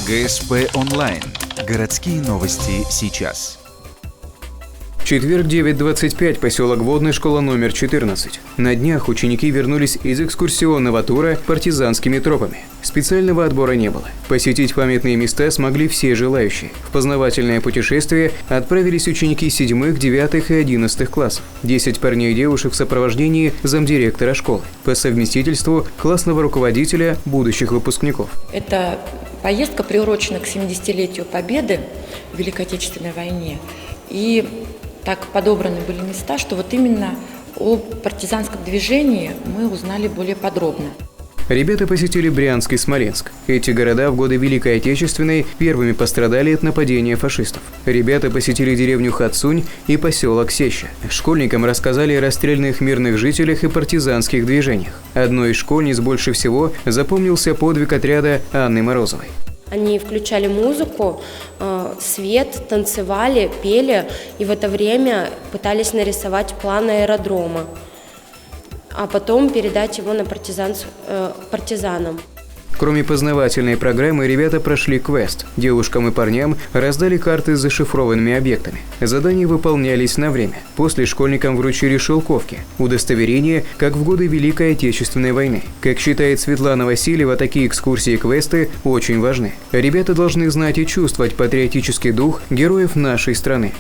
ГСП онлайн. Городские новости сейчас. Четверг, 9:25, поселок Водный, школа номер 14. На днях ученики вернулись из экскурсионного тура партизанскими тропами. Специального отбора не было. Посетить памятные места смогли все желающие. В познавательное путешествие отправились ученики 7, 9 и 11 классов. 10 парней и девушек в сопровождении замдиректора школы. По совместительству классного руководителя будущих выпускников. Эта поездка приурочена к 70-летию Победы в Великой Отечественной войне. И так подобраны были места, что вот именно о партизанском движении мы узнали более подробно. Ребята посетили Брянск и Смоленск. Эти города в годы Великой Отечественной первыми пострадали от нападения фашистов. Ребята посетили деревню Хацунь и поселок Сеща. Школьникам рассказали о расстрелянных мирных жителях и партизанских движениях. Одной из школьниц больше всего запомнился подвиг отряда Анны Морозовой. Они включали музыку, свет, танцевали, пели и в это время пытались нарисовать план аэродрома, а потом передать его на партизанам. Кроме познавательной программы, ребята прошли квест. Девушкам и парням раздали карты с зашифрованными объектами. Задания выполнялись на время. После школьникам вручили шелковки, удостоверения, как в годы Великой Отечественной войны. Как считает Светлана Васильева, такие экскурсии и квесты очень важны. Ребята должны знать и чувствовать патриотический дух героев нашей страны.